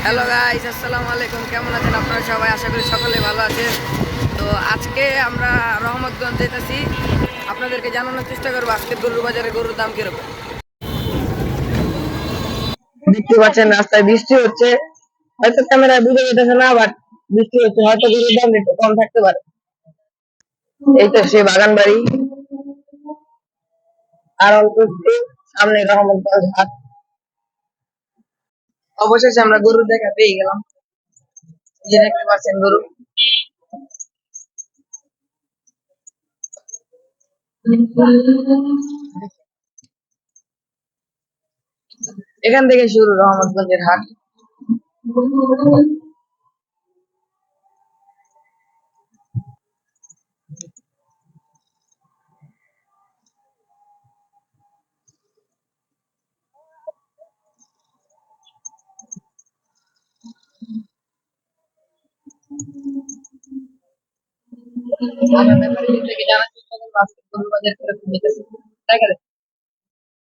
Hello guys, আসসালামু আলাইকুম। কেমন আছেন আপনারা সবাই? আশা করি সকলে ভালো আছেন। তো আজকে আমরা রহমতগঞ্জ যেতেছি, আপনাদেরকে জানানোর চেষ্টা করবো আজকে গরুর বাজারে গরুর দাম কিরকম। দেখতে পাচ্ছেন রাস্তায় বৃষ্টি হচ্ছে, হয়তো ক্যামেরায় বুঝে যেতেছে না, বাট বৃষ্টি হচ্ছে, হয়তো গরুর দাম একটু কম থাকতে পারে। এই তো সে বাগান বাড়ি, আর অল্প একটু সামনে রহমতগঞ্জ হাট। অবশেষে আমরা গরুর দেখা পেয়ে গেলাম। এই যে দেখতে পাচ্ছেন গরু। এখান থেকে শুরু রহমতগঞ্জের হাট।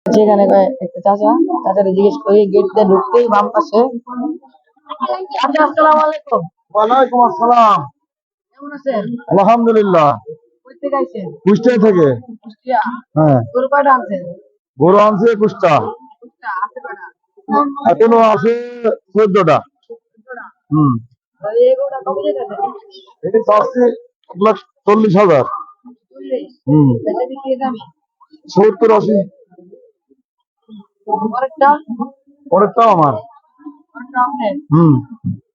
যেখানে একটা চাচা, চাচাকে জিজ্ঞেস করি, গেট দিয়ে ঢুকতেই বাম পাশে। চাচা, আসসালামু আলাইকুম। ওয়ালাইকুম আসসালাম। কেমন আছেন? আলহামদুলিল্লাহ। কই থেকে আইছেন? কুষ্টিয়া থেকে। কুষ্টিয়া। হ্যাঁ, গরু কয়টা আনছেন? গরু আনছে কুষ্টা। কুষ্টা আছে কয়টা? এখনো আছে 14টা। 14টা। হুম, আর এই গরুটা কত যেতেছে? এটি চাচ্ছে 1,40,000। 40। হুম, এটা বিক্রি দাম 70-80। পরেরটা? পরেরটাও আমার। পরেরটা আপনার? হুম,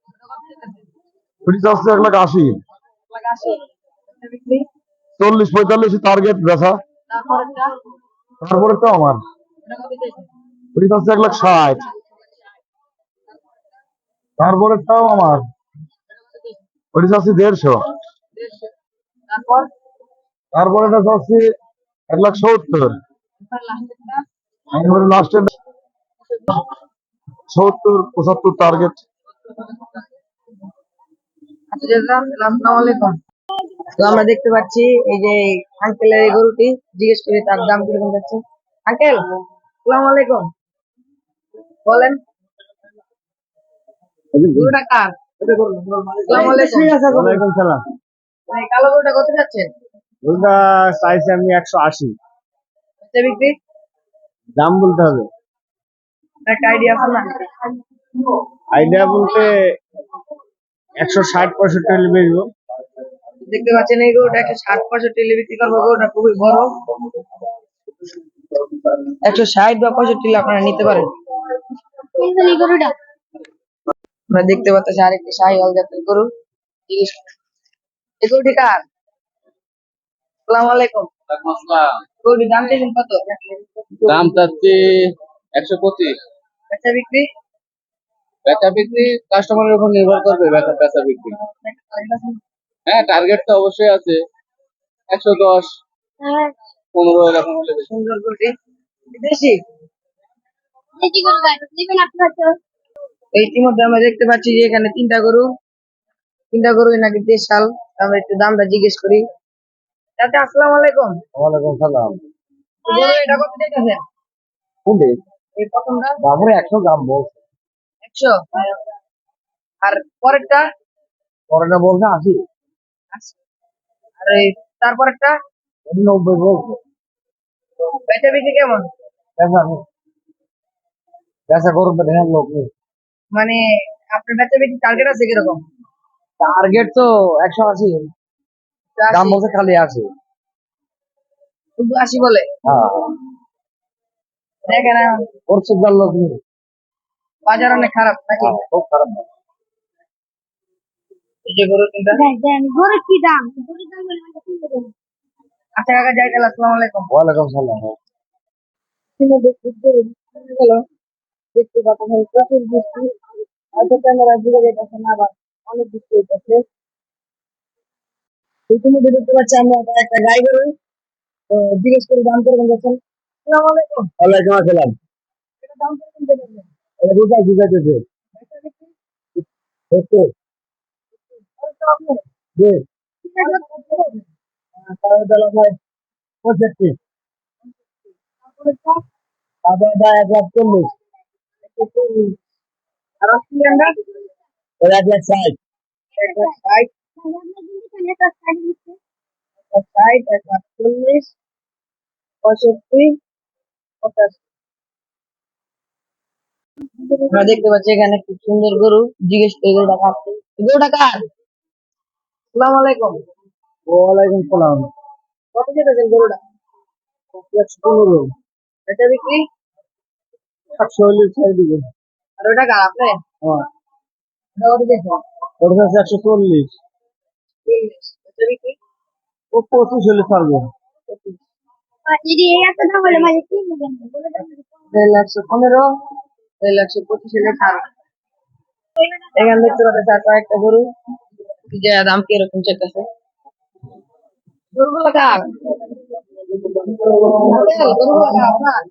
এটা কত যেতেছে? এটি চাচ্ছে 1,80,000। 1,80,000। এটা বিক্রি? 40-45 টার্গেট বেচা। তারপরেরটা? তারপরেরটাও আমার। এটা কত চাইছেন? এটি চাচ্ছে 1,60,000। তারপরেরটাও আমার। এটা কত চাইছেন? ওটি চাচ্ছি 1,50,000। 150। তারপর? তারপরে এটা চাচ্ছি 1,70,000। এবার লাস্টেরটা? একেবারে লাস্টের 70-75 টার্গেট। আচ্ছা চাচা, আসসালামু আলাইকুম। তো আমরা দেখতে পাচ্ছি এই যে আঙ্কেলের এই গরুটি, জিজ্ঞেস করি তার দাম কিরকম যাচ্ছে। আঙ্কেল, আসসালামু আলাইকুম। বলেন, গরুটা কার? আসসালামু আলাইকুম। ওয়ালাইকুম সালাম। এই কালো গরুটা কত যাচ্ছেন? ওটা চাইছি আমি 180। বেচা বিক্রি? দাম বলতে হবে। একটা আইডিয়া আছে না? আইডিয়া বলতে 160-65 হলে বেচবো। দেখতে পাচ্ছেন এই গরুটা 160-65 বিক্রি করবো। গরুটা খুবই বড়, 160 বা 65 আপনারা নিতে পারেন। এই গরুটা আমরা দেখতে পাচ্ছি আরেকটি শাহিওয়াল জাতের গরু। জিজ্ঞেস করি, এই গরুটি কার? আসসালামু আলাইকুম। গরুটির দাম চাইছেন কত? দাম চাচ্ছি 125। বেচা বিক্রি? বেচা বিক্রি কাস্টমারের উপর নির্ভর করবে। বেচা বিক্রি, হ্যাঁ, টার্গেট তো অবশ্যই আছে। 110, 15 এরকম হলে বেশি। সুন্দর গরুটি দেশি। তো ইতিমধ্যে আমরা দেখতে পাচ্ছি যে এখানে তিনটা গরু নাকি দেশাল। আমরা একটু দামটা জিজ্ঞেস করি। চাচা, আসসালামু আলাইকুম। ওয়ালাইকুম সালাম। গরু এটা কত চাইতেছেন? কোনটি? এই প্রথমটা বাবুরে 100 দাম বলছে। 100। আর পরেরটা? পরেরটা বলছে 80। 80। আর এই তারপরেরটা? 90 বলছে। বেচা বিক্রি কেমন? বেচা নেই। বেচা করবে ধ্যান লোক নেই। মানে আপনার বেচা বিক্রি টার্গেট আছে কিরকম? টার্গেট তো 180। দাম 80? বলছে খালি 80। শুধু 80 বলে? হ্যাঁ, দেখেন এখন ওর সুদার লোক নেই। বাজার অনেক খারাপ নাকি? খুব খারাপ। এই যে গরু তিনটা। গরুর কি দাম? আচ্ছা কাকা, যাই তাহলে। আসসালামু আলাইকুম। ওয়ালাইকুম সালাম। দেখতে পাচ্ছেন প্রচুর বৃষ্টি, হয়তো ক্যামেরা বুঝে যেতেছে না, আবার অনেক বৃষ্টি হইতেছে। ইতিমধ্যে দেখতে পাচ্ছি আমরা একটা গাই গরু। তো জিজ্ঞেস করে দাম কিরকম যাচ্ছেন। আসসালামু আলাইকুম। ওয়ালাইকুম আসসালাম। এটা দাম কিরকম যাচ্ছেন? এটা কোথায় বুঝাইতেছে? বেচা বিক্রি? সত্য খরচ তো আপনার। যে ঠিক আছে, কত যাচ্ছেন? তাহলে তাহলে ভাই 65। তারপরে টা? তারপরে 1,40,000। 140। আর অস্ট্রেলিয়ানটা ওরা 1,60,000 1,60,000, 1,60,000, 1,40,000, 65, 85। আমরা দেখতে পাচ্ছি এখানে খুব সুন্দর গরু। জিজ্ঞেস করি গরুটা কার? গরুটা কার? আসসালামু আলাইকুম। ওয়ালাইকুম সালাম। কত চেয়েছেন গরুটা? 115 বেচা বিক্রি? 140 ছেড়ে দিবে। আর ওটা কার? আপনি? হ্যাঁ, ওটা কত চেয়েছেন? ওটা হচ্ছে 140। 40। বেচা বিক্রি? ও 25 হলে ছাড়বো। 25। 1,15,000, 1,25,000 হলে ছাড়। এখানে দেখতে পাচ্ছেন চার কয়েকটা গরু। যে দাম কিরকম চেয়েছে? গরুগুলো কার? গরুগুলো কার আপনার?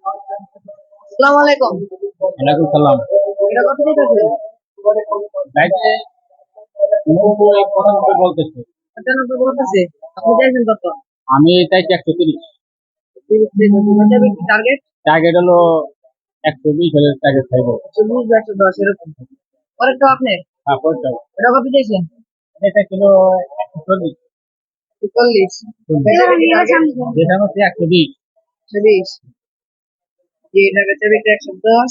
আসসালামু আলাইকুম। ওয়ালাইকুম সালাম। এটা কত চেয়েছে? তাইতে 90 95 বলতেছে। 95 বলতেছে। আপনি চাইছেন কত? আমি চাইছি 130। 30 চেয়েছেন। বেচা বিক্রি টার্গেট? টার্গেট হলো 120 হলে টার্গেট খাইবো। 120 বা 110 এরকম। পরেরটা আপনার? তারপর এটা কত চাইছেন? এটা কিলো 140। 40। বেচা বিক্রি টার্গেট? যেটা হচ্ছে 120। 120। যে এটা বেচা বিক্রি 110,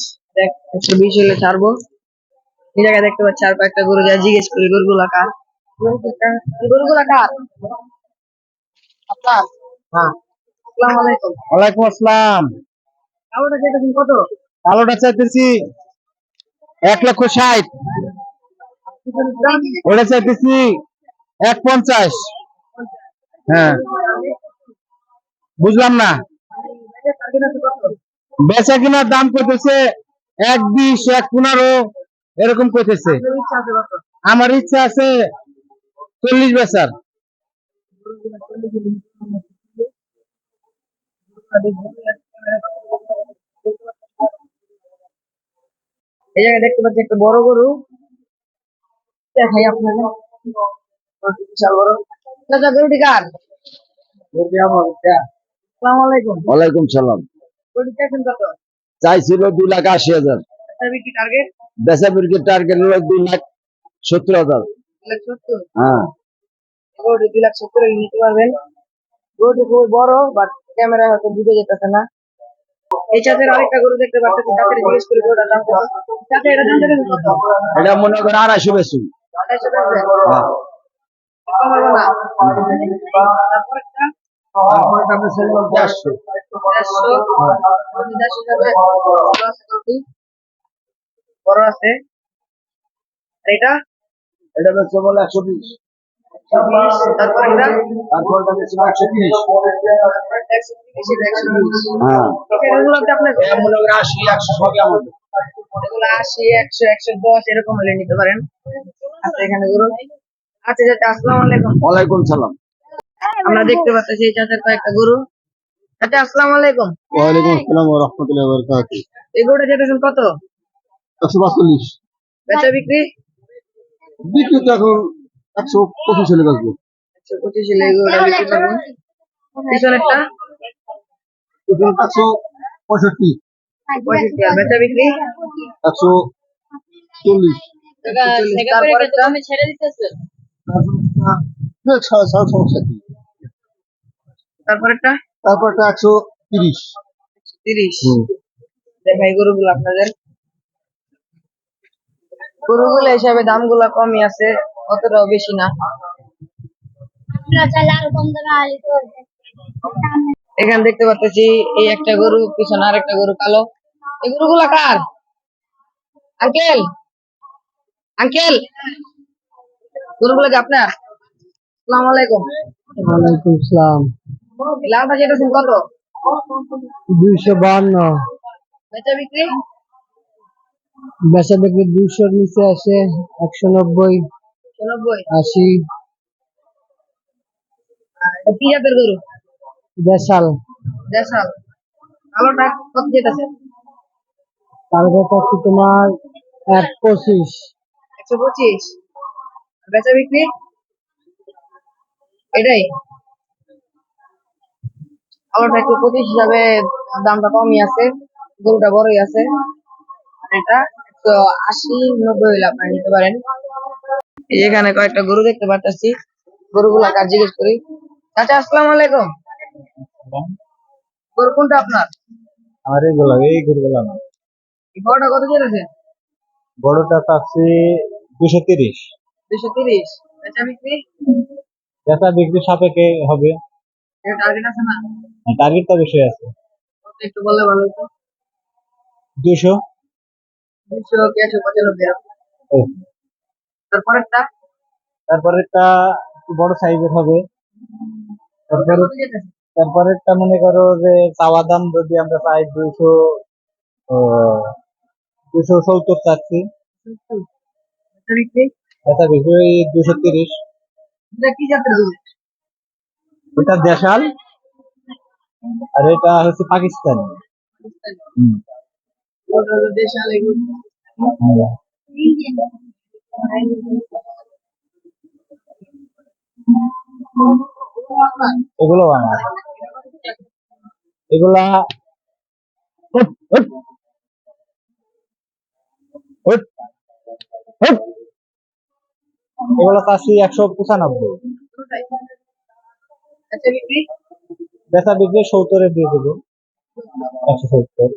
120 হলে ছাড়বো। এই জায়গায় দেখতে পাচ্ছি আর কয়েকটা গরু, যা জিজ্ঞেস করি গরুগুলা কার? গরুগুলা কার? আপনার? হ্যাঁ। আসসালামু আলাইকুম। ওয়ালাইকুম আসসালাম। কালোটা চাইতেছেন কত? কালোটা চাইতেছি 1,60,000। ওটা চাইতেছি 1,50,000। হ্যাঁ, বুঝলাম না। বেচা কিনার দাম কইতেছে 1,20, 1,15 এরকম কইতেছে। আমার ইচ্ছা আছে 40 বেচার। এই জায়গায় দেখতে পাচ্ছি একটা বড় গরু। দেখাই আপনাকে। বিশাল বড়। চাচা গরুটি কার? আসসালামু আলাইকুম। ওয়ালাইকুম সালাম। গরুটি চাইছেন কত? চাইছিল 2,80,000। বেচা বিক্রি টার্গেট? বেচা বিক্রির টার্গেট হলো 2,70,000। 2,70,000। হ্যাঁ, গরুটি 2,70,000 হলে নিতে পারবেন। গরুটি খুবই বড়, বাট ক্যামেরায় হয়তো বুঝে যেতেছে না। এই চাচের আরেকটা গরু দেখতে পাচ্ছি। চাচের জিজ্ঞেস করি গরুটার দাম কত? চাচা এটা দাম দেবেন কত? এটা মনে করো 250 বেশি। 2,500 বেচবেন? হ্যাঁ। কম হবে না? তারপরেরটা? তারপরে আপনি ছেড়ে দেন 150। 1,500। 1,500 যাবে। ভালো আছে গরুটি? বড় আছে। আর এটা? এটা বেচছে বলে 120। 120। তারপরেরটা? তারপর এটা বেচছে 130। তারপরেরটা 130, এটা 120। হ্যাঁ, এগুলো কি আপনার? এটা মনে করো 80, 100 সবই আমাদের। এগুলো 80, 100, 110 এরকম হলে নিতে পারেন। আচ্ছা, এখানে গরু। আচ্ছা চাচা, আসসালামু আলাইকুম। ওয়ালাইকুম সালাম। আমরা দেখতে পাচ্ছি এই চাচার কয়েকটা গরু। চাচা আসসালামু আলাইকুম। ওয়ালাইকুম আসসালাম ওয়া রাহমাতুল্লাহি ওয়া বারাকাতুহু। এই গরুটা যেতেছেন কত? 145। বেচা বিক্রি? বিক্রি তো এখন 125 হলে বেচবো। 125 হলে এই গরুটা বিক্রি করবো। পিছনেরটা? এখন 165। 65। আর বেচা বিক্রি? 140। 140। তারপরেরটা? সমস্যা কি? তারপরেরটা? তারপরটা 130। 30। দেখাই গরুগুলো আপনাদের। গরুগুলো হিসাবে দামগুলো কমই আছে, অতটাও বেশি না। এখানে দেখতে পাচ্ছি এই একটা গরু, পিছনে আরেকটা গরু কালো। এই গরুগুলা কার? আঙ্কেল, আঙ্কেল, গরুগুলো কি আপনার? আসসালামু আলাইকুম। ওয়ালাইকুম সালাম। লালটা যেতেছেন কত? 252। বেচা বিক্রি? বেচা বিক্রি 200 নিচে আসে 190, 90। 80। কি জাতের গরু? দেশাল। দেশাল। কালোটা কত যেতেছে? তারপর হচ্ছে তোমার 125। 125। বেচা বিক্রি? এটাই। কালোটা 125 হিসাবে দামটা কমই আছে, গরুটা বড়ই আছে। আর এটা তো 80-90 হইলে আপনারা নিতে পারেন। এই যে এখানে কয়েকটা গরু দেখতে পাচ্ছি, গরুগুলা কার জিজ্ঞেস করি। চাচা আসসালামু আলাইকুম, গরু কোনটা আপনার? আমার এই গরুগুলা না। এই বড়টা কত চলেছে? বড়টা চাচ্ছি 230। 230। বেচা বিক্রি বেচা বিক্রি সাপেক্ষে হবে। এর টার্গেট আছে না? টার্গেটটা বেশি আছে। কত একটু বললে ভালো হতো। 200। 200 কি 195 এরকম। ও, তারপরেরটা তারপরেরটা একটু বড় সাইজের হবে। ওটা তারপরে কত যেতেছে? তারপরেরটা মনে করো যে চাওয়া দাম যদি আমরা চাই 200, 270 চাচ্ছি। 70। বেচা বিক্রি বেচা বিক্রি ওই 230। এটা কি জাতের গরু? এটা দেশাল আর এটা হচ্ছে পাকিস্তানি। হুম। ওটা হলো দেশাল এগুলো। হুম। এগুলো আমার, এগুলা হুট, হুট, হুট, হুট। এগুলো চাচ্ছি 195। বেচা বিক্রি বেচা বিক্রি 70-এ দিয়ে দেবো। 170।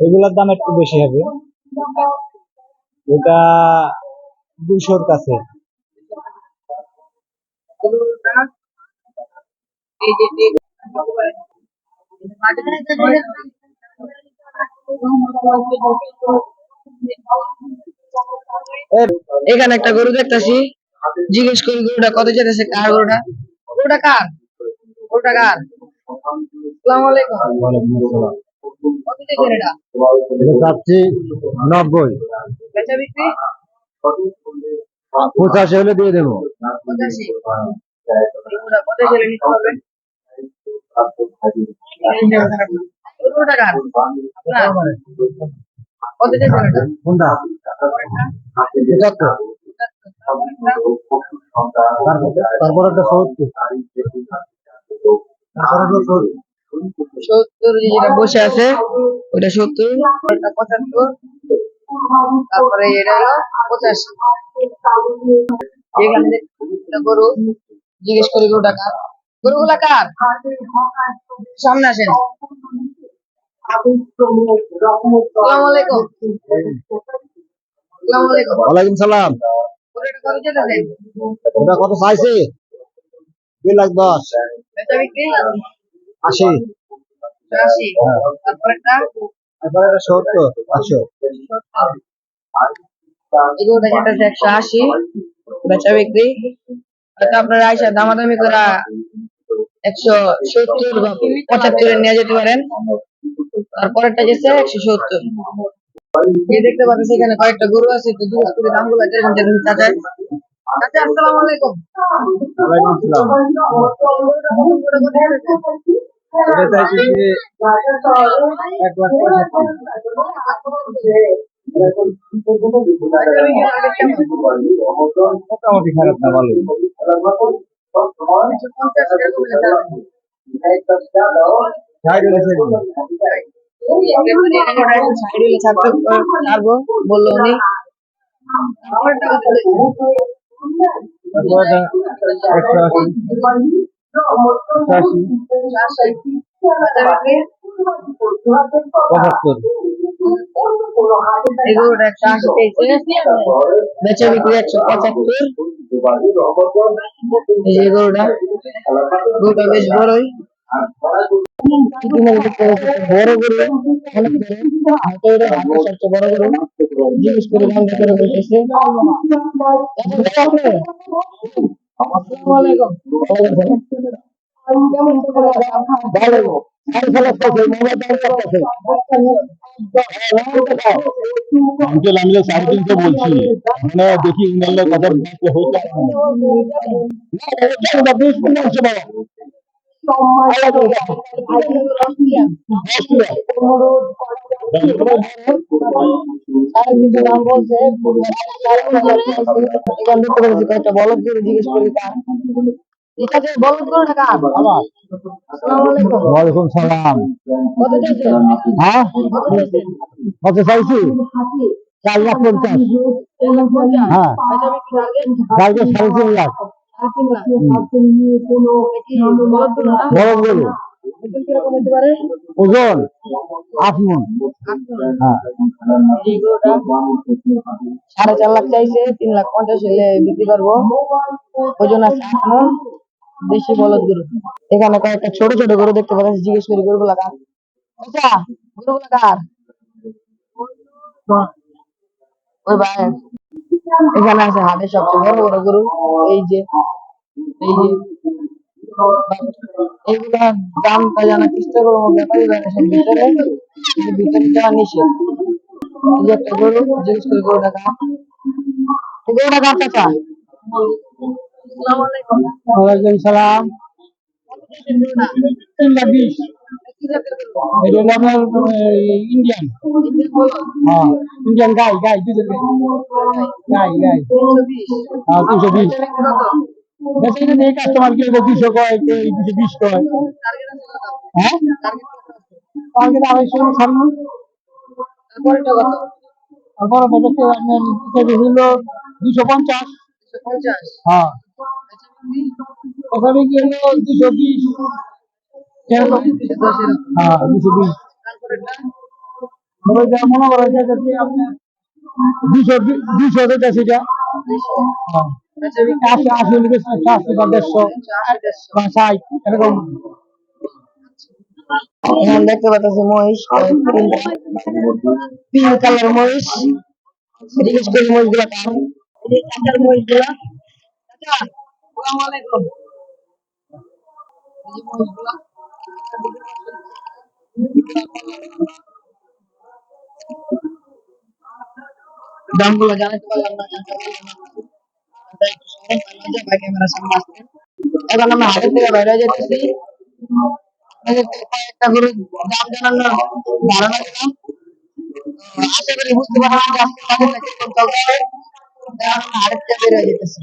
এগুলোর দাম একটু বেশি হবে। এটা 200-র কাছে। গরুটা এই যে এখানে একটা গরু দেখতেছি, জিজ্ঞেস করি গরুটা কত যেতেছে, কার গরুটা? গরুটা কার? গরুটা কার? আসসালামু আলাইকুম, ওয়ালাইকুম আসসালাম। কত যেতেছে এটা? এটা চাচ্ছি 90। বেচা বিক্রি 85 হলে দিয়ে দেবো। 85। এই গরুটা কত ছেলে নিতে পারবেন? এই গরুটা কার? আপনার? কত যেতেছে এটা? কোনটা? পরেরটা? 75। তারপর একটা 70। তারপর একটা 70। 70 যেটা বসে আছে ওটা 70, এটা 75, তারপরে এটা হলো 85। এখানে একটা গরু, জিজ্ঞেস করি গরুটা কার? গরুগুলা কার? সামনে আসেন। আসসালামু আলাইকুম। আসসালামু আলাইকুম। ওয়ালাইকুম সালাম। গরুটা কত যেতেছে? ওটা কত চাইছে? 2,10,000। বেচা বিক্রি 80। 80। তারপরেরটা তারপরে একটা 70, 500। এই গরুটা যেতেছে 180, বেচা বিক্রি হয়তো আপনারা আইসা দামাদামি করে 170 বা 75 নিয়ে যেতে পারেন। তারপরেরটা যেছে 170। এই দেখতে পাচ্ছি এখানে কয়েকটা গরু আছে, একটু জিজ্ঞেস করি দামগুলো কিরকম যেতেছে। চাচা, চাচা আসসালামু আলাইকুম। ওয়ালাইকুম আসসালাম। গরুটা কত যেতেছে? এটা চাইছি যে 1,65,000। বেচা বিক্রি টার্গেট কেমন? মোটামুটি খারাপ না, ভালোই। 150 এরকম হলে ছাড়বেন? 60 হলে ছেড়ে দিবো। সাইড হলে ছাড়বো বললো উনি। তারপরেরটা কত যেতেছে? তারপরে একটা 180, 85, 80। বেচা বিক্রি 75। এই গরুটা 180 পেয়েছে, বেচা বিক্রি 175। এই যে গরুটা, গরুটা বেশ বড়ই। বড় গরু, অনেক বড়, হাটের সবচেয়ে বড় গরু। জিজ্ঞেস করে দাম করে বলতেছে। আসসালামু আলাইকুম। কেমন ভালো। আঙ্কেল, আমি 350 বলছি, মানে দেখি ইংল্যান্ডের কথা হচ্ছে। দাম বলছে এখান থেকে কয়েকটা বলদ গরু জিজ্ঞেস করি দাম। ঠিক আছে, বলদ গরু টাকা। আবার আসসালামু আলাইকুম। ওয়ালাইকুম সালাম। কত চাইছেন? হ্যাঁ কত চাইছেন? কত চাইছি 4,50,000। 4,50,000? হ্যাঁ বেচা বিক্রি টার্গেট? টার্গেট 3,50,000। 3,50,000। দেখি বলদ গরুটা বড় গরু ওজন কিরকম হতে পারে? ওজন 8 মণ। হ্যাঁ এই গরুটা 4.5 লাখ চাইছে, 3,50,000 হলে বিক্রি করবো। ওজন আছে 8 মণ। দেশি বলদ গরু। এখানে কয়েকটা ছোট ছোট গরু দেখতে পাচ্ছি, জিজ্ঞেস করি গরুগুলা কার। আচ্ছা, গরুগুলা কার? ওই ভাই এখানে আছে হাটের সবচেয়ে বড় বড় গরু। এই যে, এই যে এইগুলা দামটা জানার চেষ্টা করবো, ব্যাপারী ভাইরা সব ভিতরে, কিন্তু ভিতরে যাওয়া নিষেধ। এই যে একটা গরু, জিজ্ঞেস করি গরুটা কার। এই গরুটা কার চাচা? আসসালামু আলাইকুম। ওয়ালাইকুম সালাম। কত চাইছেন গরুটা? 3,20,000। কি জাতের গরু? এটা হলো আপনার ইন্ডিয়ান। ইন্ডিয়ান বলদ? হ্যাঁ ইন্ডিয়ান গাই দুধের গাই। 320। হ্যাঁ 320। বেচা বিক্রি কত? বেশি কিন্তু এই কাস্টমার কেউ 200 কয়, কেউ 220 কয়। টার্গেট আছে কত? হ্যাঁ টার্গেট কত আছে? টার্গেট 250 সামনে। তারপরেরটা কত? তারপর দেখতে আপনার হলো 250। 250। হ্যাঁ বেচা বিক্রি? ওখানে কি হলো 220 এরকম। 210 এরকম। হ্যাঁ 220। তারপরেরটা? তবে যা মনে করা যায় যদি আপনার 200 যেটা সেটা। 200। হ্যাঁ বেচা বিক্রি? 80 হলে বেশি 80 বা 150 180, 150। বা 60 এরকম। এখানে দেখতে পাচ্ছি মহিষ, পিঙ্ক কালার মহিষ। জিজ্ঞেস করি মহিষ গুলা কার। এই যে চাচার মহিষ গুলা। চাচা, আসসালামু আলাইকুম। এই যে মহিষ গুলা। দামগুলো জানাতে পারলাম না, জানতে পারলাম না। চাচা একটু সরেন, তাহলে যে ভাই ক্যামেরার সামনে আসতেন। এখন আমরা হাটের থেকে বাইরে যেতেছি। আপনাদেরকে কয়েকটা গরুর দাম জানানোর ধারণা দিলাম। আশা করি বুঝতে পারলাম যে আজকে বাজারটা কিরকম চলতে হবে। এখন আমরা হাটের থেকে বের হয়ে যেতেছি।